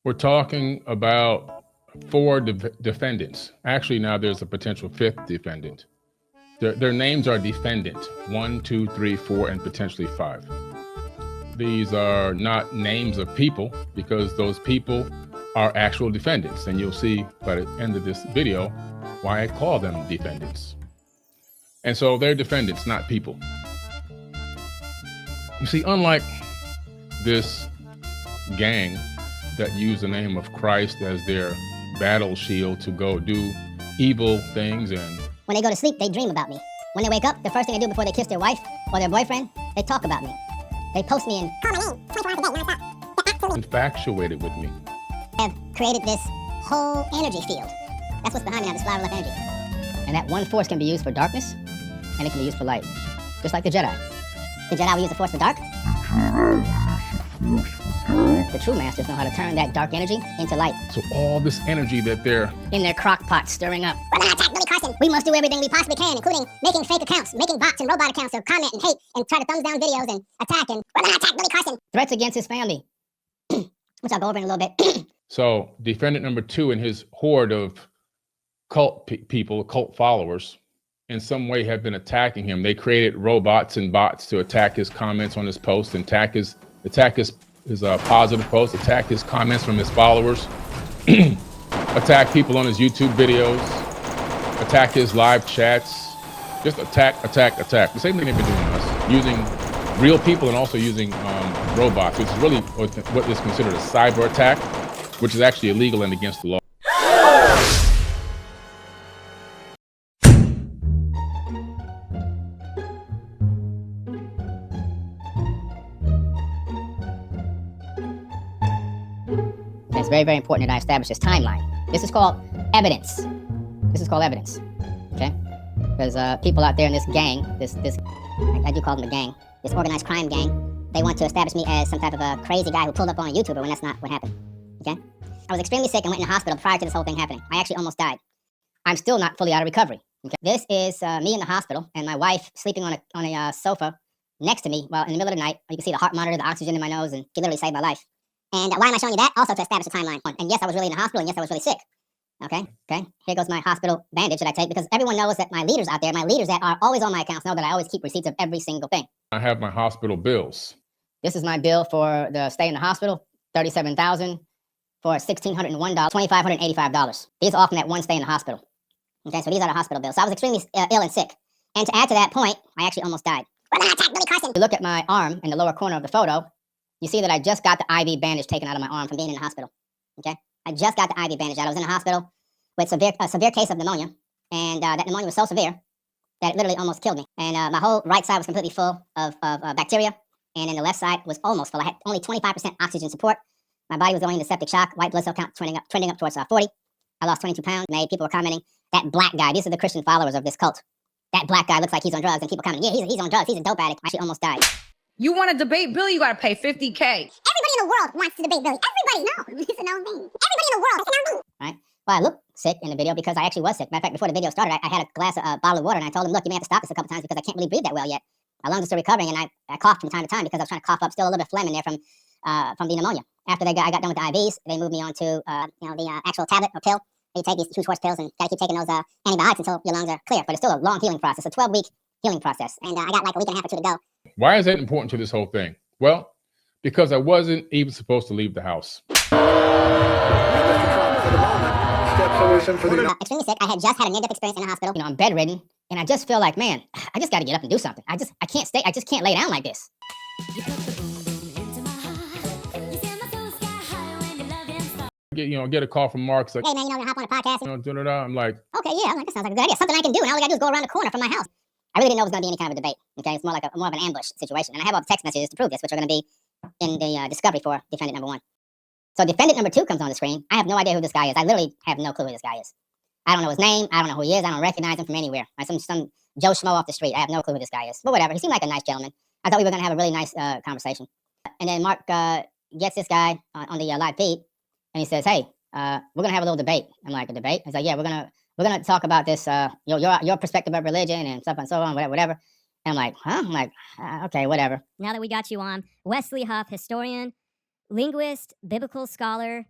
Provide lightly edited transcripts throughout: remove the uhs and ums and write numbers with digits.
We're talking about four defendants. Actually, now there's a potential fifth defendant. Their names are defendant 1, 2, 3, 4, and potentially 5. These are not names of people because those people are actual defendants. And you'll see by the end of this video why I call them defendants. And so they're defendants, not people. You see, unlike this gang that use the name of Christ as their battle shield to go do evil things, and when they go to sleep, they dream about me. When they wake up, the first thing they do before they kiss their wife or their boyfriend, they talk about me. They post me and call my name 24 hours a day, nonstop. Infatuated with me. Have created this whole energy field. That's what's behind me now, this flower of energy. And that one force can be used for darkness, and it can be used for light. Just like the Jedi. The Jedi will use the force for dark. The true masters know how to turn that dark energy into light. So all this energy that they're in their crock pot stirring up. We're gonna attack Billy Carson. We must do everything we possibly can, including making fake accounts, making bots and robot accounts to comment and hate and try to thumbs down videos and attack. And we're gonna attack Billy Carson. Threats against his family, which I'll go over in a little bit. So defendant number 2 and his horde of cult people, cult followers, in some way have been attacking him. They created robots and bots to attack his comments on his post, and attack his positive posts, attack his comments from his followers, attack people on his YouTube videos, attack his live chats, just attack. The same thing they've been doing to us, using real people and also using robots, which is really what is considered a cyber attack, which is actually illegal and against the law. It's very, very important that I establish this timeline. This is called evidence. Okay? Because people out there in this gang, I do call them a gang, this organized crime gang, they want to establish me as some type of a crazy guy who pulled up on a YouTuber when that's not what happened. Okay? I was extremely sick and went in the hospital prior to this whole thing happening. I actually almost died. I'm still not fully out of recovery. Okay? This is me in the hospital and my wife sleeping on a sofa next to me while in the middle of the night. You can see the heart monitor, the oxygen in my nose, and she literally saved my life. And why am I showing you that? Also to establish a timeline. And yes, I was really in the hospital, and yes, I was really sick. Okay? Here goes my hospital bandage that I take, because everyone knows that my leaders out there, my leaders that are always on my accounts, know that I always keep receipts of every single thing. I have my hospital bills. This is my bill for the stay in the hospital, $37,000 for $1,601, $2,585. These are all from that one stay in the hospital. Okay, so these are the hospital bills. So I was extremely ill and sick. And to add to that point, I actually almost died. We're gonna attack Billy Carson. If you look at my arm in the lower corner of the photo, you see that I just got the IV bandage taken out of my arm from being in the hospital. Okay, I just got the IV bandage out. I was in the hospital with a severe case of pneumonia, and that pneumonia was so severe that it literally almost killed me. And my whole right side was completely full of bacteria, and then the left side was almost full. I had only 25% oxygen support. My body was going into septic shock. White blood cell count trending up towards 40. I lost 22 pounds. People were commenting, that black guy. These are the Christian followers of this cult. That black guy looks like he's on drugs, and people commenting, yeah, he's on drugs. He's a dope addict. I actually almost died. You want to debate Billy, you got to pay $50K. Everybody in the world wants to debate Billy. Everybody, no. It's a known thing. Everybody in the world, it's a known thing. Right? Well, I looked sick in the video because I actually was sick. Matter of fact, before the video started, I had a bottle of water, and I told him, look, you may have to stop this a couple times because I can't really breathe that well yet. My lungs are still recovering, and I coughed from time to time because I was trying to cough up still a little bit of phlegm in there from the pneumonia. After I got done with the IVs, they moved me on to the actual tablet or pill. You take these huge horse pills and got to keep taking those antibiotics until your lungs are clear. But it's still a long healing process, a 12-week healing process. And I got like a week and a half or two to go. Why is that important to this whole thing? Well, because I wasn't even supposed to leave the house. Extremely sick. I had just had a near-death experience in the hospital. I'm bedridden, and I just feel like, man, I just got to get up and do something. I can't stay. I just can't lay down like this. Get a call from Mark. Like, hey man, we're gonna hop on a podcast. I'm like, okay, yeah, that sounds like a good idea. Something I can do, and all I gotta do is go around the corner from my house. I really didn't know it was gonna be any kind of a debate. Okay, it's more of an ambush situation, and I have all the text messages to prove this, which are gonna be in the discovery for defendant number 1. So defendant number 2 comes on the screen. I have no idea who this guy is. I literally have no clue who this guy is. I don't know his name. I don't know who he is. I don't recognize him from anywhere. Some Joe Schmo off the street. I have no clue who this guy is. But whatever. He seemed like a nice gentleman. I thought we were gonna have a really nice conversation. And then Mark gets this guy on the live feed, and he says, "Hey, we're gonna have a little debate." I'm like, "A debate?" He's like, "Yeah, we're gonna talk about this, your perspective of religion and stuff and so on, whatever." And I'm like, "Huh?" I'm like, "Okay, whatever." Now that we got you on, Wes Huff, historian, linguist, biblical scholar,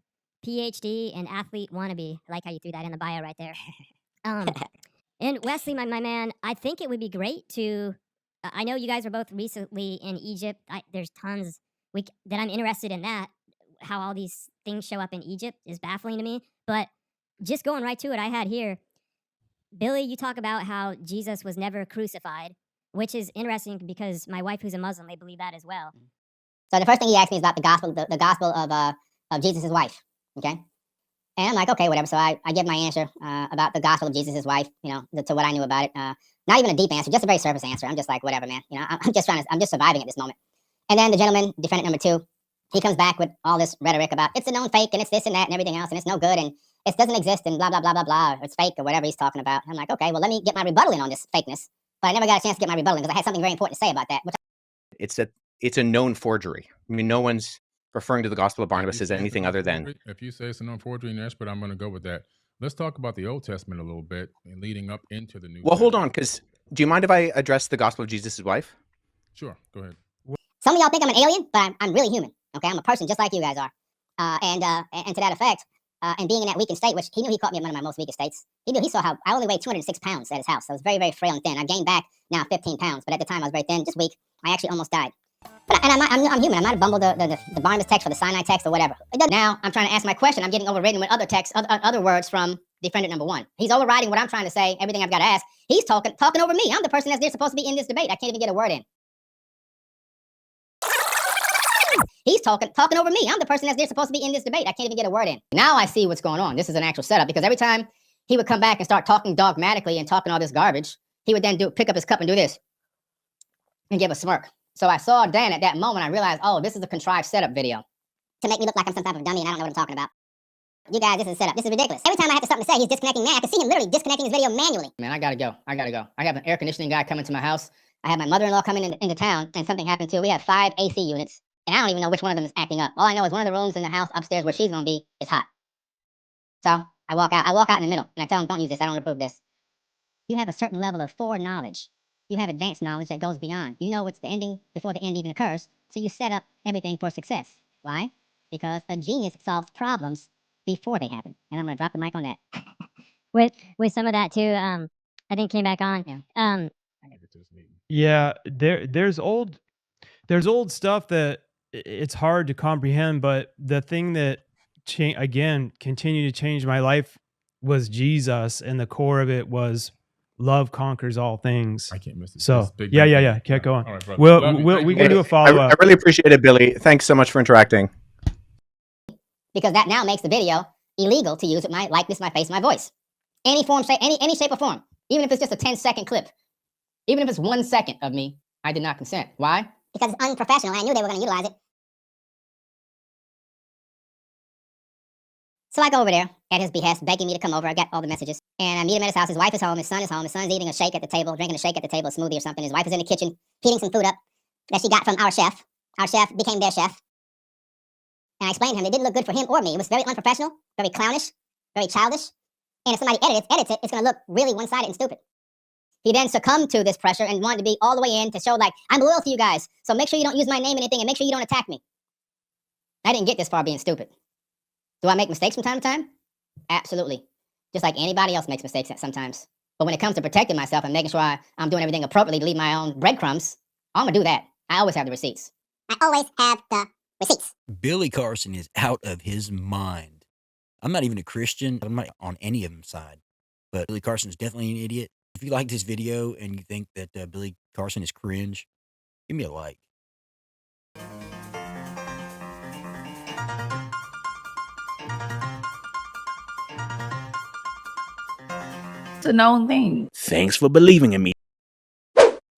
PhD and athlete wannabe. I like how you threw that in the bio right there. And Wesley, my man, I think it would be great to. I know you guys are both recently in Egypt. There's tons that I'm interested in that. How all these things show up in Egypt is baffling to me. But just going right to it, I had here, Billy, you talk about how Jesus was never crucified, which is interesting because my wife, who's a Muslim, they believe that as well. So the first thing he asked me is about the gospel of Jesus' wife. Okay. And I'm like, okay, whatever. So I give my answer about the gospel of Jesus' wife, to what I knew about it. Not even a deep answer, just a very surface answer. I'm just like, whatever, man. I'm just surviving at this moment. And then the gentleman, defendant number 2, he comes back with all this rhetoric about it's a known fake and it's this and that and everything else and it's no good and it doesn't exist and blah, blah, blah, blah, blah. It's fake or whatever he's talking about. I'm like, okay, well, let me get my rebuttal in on this fakeness. But I never got a chance to get my rebuttal in because I had something very important to say about that. It's a known forgery. I mean, no one's referring to the Gospel of Barnabas as anything other than. If you say it's a known forgery and you're expert, I'm going to go with that. Let's talk about the Old Testament a little bit and leading up into the New. Well, hold on, because do you mind if I address the Gospel of Jesus' wife? Sure, go ahead. Some of y'all think I'm an alien, but I'm really human. Okay, I'm a person just like you guys are. And to that effect, and being in that weakened state, which he knew he caught me in one of my most weakest states. He saw how I only weighed 206 pounds at his house. So I was very, very frail and thin. I've gained back now 15 pounds, but at the time I was very thin, just weak. I actually almost died. I'm human. I might have bumbled the Barnabas text or the Sinai text or whatever. Now I'm trying to ask my question. I'm getting overridden with other texts, other words from defendant number 1. He's overriding what I'm trying to say, everything I've got to ask. He's talking over me. I'm the person that's supposed to be in this debate. I can't even get a word in. He's talking over me. I'm the person that's supposed to be in this debate. I can't even get a word in. Now I see what's going on. This is an actual setup because every time he would come back and start talking dogmatically and talking all this garbage, he would then pick up his cup and do this and give a smirk. So I saw Dan at that moment. I realized, oh, this is a contrived setup video to make me look like I'm some type of dummy and I don't know what I'm talking about. You guys, this is a setup. This is ridiculous. Every time I have something to say, he's disconnecting me. I can see him literally disconnecting his video manually. Man, I gotta go. I have an air conditioning guy coming to my house. I have my mother-in-law coming into town and something happened too. We have 5 AC units. And I don't even know which one of them is acting up. All I know is one of the rooms in the house upstairs where she's going to be is hot. So I walk out in the middle and I tell them, don't use this. I don't approve this. You have a certain level of foreknowledge. You have advanced knowledge that goes beyond. You know what's the ending before the end even occurs. So you set up everything for success. Why? Because a genius solves problems before they happen. And I'm going to drop the mic on that. With some of that too, I think came back on. Yeah. There's old stuff that it's hard to comprehend, but the thing that continued to change my life was Jesus, and the core of it was love conquers all things. I can't miss it. So yeah. Keep going. All right, We can do a follow up. I really appreciate it, Billy. Thanks so much for interacting. Because that now makes the video illegal to use with my likeness, my face, my voice. Any form, any shape or form. Even if it's just a 10-second clip. Even if it's 1 second of me, I did not consent. Why? Because it's unprofessional, and I knew they were going to utilize it. So I go over there at his behest, begging me to come over. I got all the messages. And I meet him at his house. His wife is home. His son is home. His son's eating a shake at the table, drinking a shake at the table, a smoothie or something. His wife is in the kitchen, heating some food up that she got from our chef. Our chef became their chef. And I explained to him it didn't look good for him or me. It was very unprofessional, very clownish, very childish. And if somebody edits it, it's going to look really one-sided and stupid. He then succumbed to this pressure and wanted to be all the way in to show, like, I'm loyal to you guys, so make sure you don't use my name or anything, and make sure you don't attack me. I didn't get this far being stupid. Do I make mistakes from time to time? Absolutely. Just like anybody else makes mistakes sometimes. But when it comes to protecting myself and making sure I'm doing everything appropriately to leave my own breadcrumbs, I'm going to do that. I always have the receipts. I always have the receipts. Billy Carson is out of his mind. I'm not even a Christian. I'm not on any of them side. But Billy Carson is definitely an idiot. If you like this video and you think that Billy Carson is cringe, give me a like. It's a known thing. Thanks for believing in me.